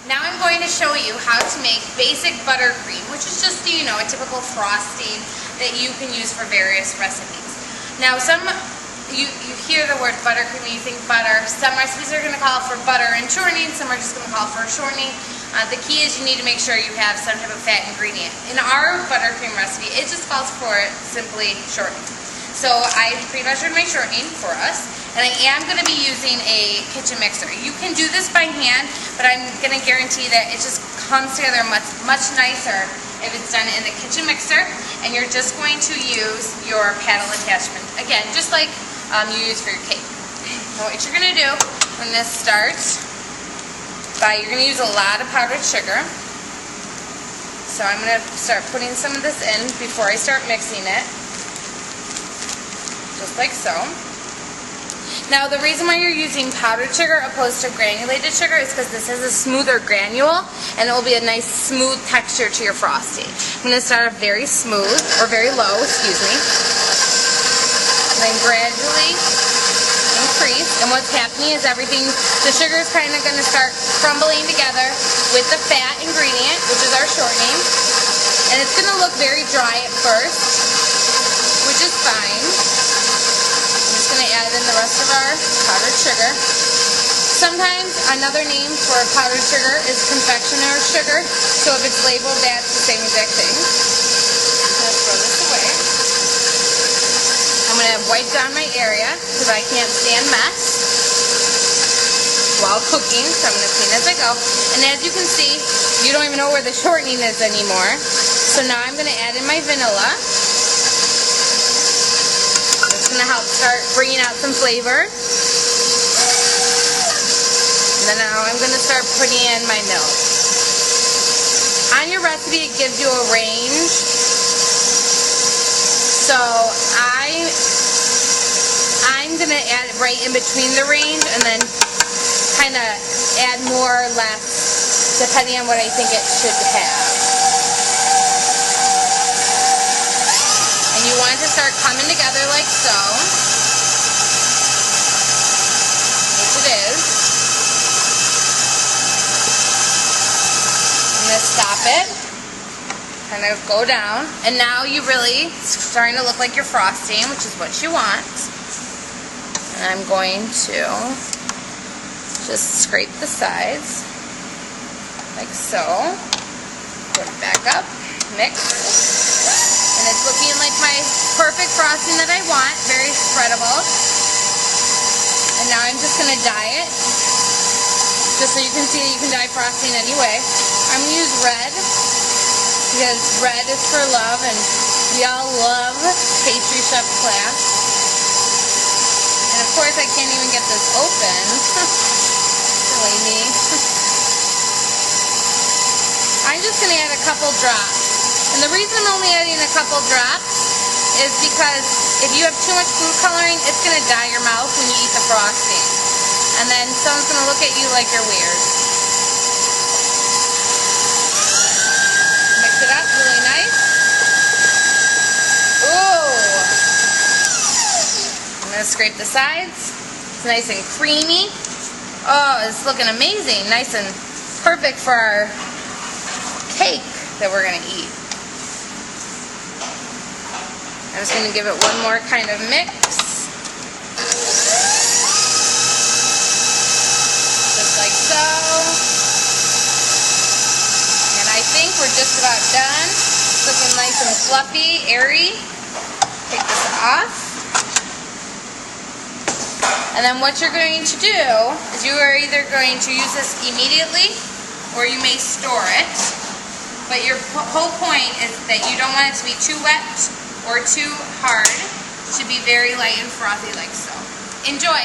Now I'm going to show you how to make basic buttercream, which is just, you know, a typical frosting that you can use for various recipes. Now you hear the word buttercream and you think butter. Some recipes are going to call for butter and shortening, some are just going to call for shortening. The key is you need to make sure you have some type of fat ingredient. In our buttercream recipe, it just calls for simply shortening. So I pre-measured my shortening for us, and I am going to be using a kitchen mixer. You can do this by hand, but I'm going to guarantee that it just comes together much nicer if it's done in the kitchen mixer, and you're just going to use your paddle attachment. Again, just like you use for your cake. Now what you're going to do when this starts, you're going to use a lot of powdered sugar. So I'm going to start putting some of this in before I start mixing it. Just like so. Now the reason why you're using powdered sugar opposed to granulated sugar is because this is a smoother granule and it will be a nice smooth texture to your frosting. I'm going to start off very smooth, or very low, excuse me. And then gradually increase, and what's happening is the sugar is kind of going to start crumbling together with the fat ingredient, which is our shortening. And it's going to look very dry at first, which is fine. Add in the rest of our powdered sugar. Sometimes another name for powdered sugar is confectioner sugar, so if it's labeled that's the same exact thing. Let's throw this away. I'm going to wipe down my area because I can't stand mess while cooking, so I'm going to clean as I go. And as you can see, you don't even know where the shortening is anymore. So now I'm going to add in my vanilla. Going to help start bringing out some flavor. And then now I'm going to start putting in my milk. On your recipe, it gives you a range. So I'm going to add it right in between the range and then kind of add more or less depending on what I think it should have. You want it to start coming together like so, which it is. I'm going to stop it, kind of go down, and now you really starting to look like your frosting, which is what you want. And I'm going to just scrape the sides, like so. Put it back up, mix. And it's looking like my perfect frosting that I want, very spreadable. And now I'm just going to dye it, just so you can see that you can dye frosting anyway. I'm going to use red, because red is for love, and we all love pastry chef class. And of course I can't even get this open. Silly me. I'm just going to add a couple drops. And the reason I'm only adding a couple drops is because if you have too much food coloring, it's going to dye your mouth when you eat the frosting. And then someone's going to look at you like you're weird. Mix it up really nice. Ooh! I'm going to scrape the sides. It's nice and creamy. Oh, it's looking amazing. Nice and perfect for our cake that we're going to eat. I'm just going to give it one more kind of mix. Just like so. And I think we're just about done. It's looking nice and fluffy, airy. Take this off. And then what you're going to do is you are either going to use this immediately or you may store it. But your whole point is that you don't want it to be too wet or too hard. It should be very light and frothy like so. Enjoy!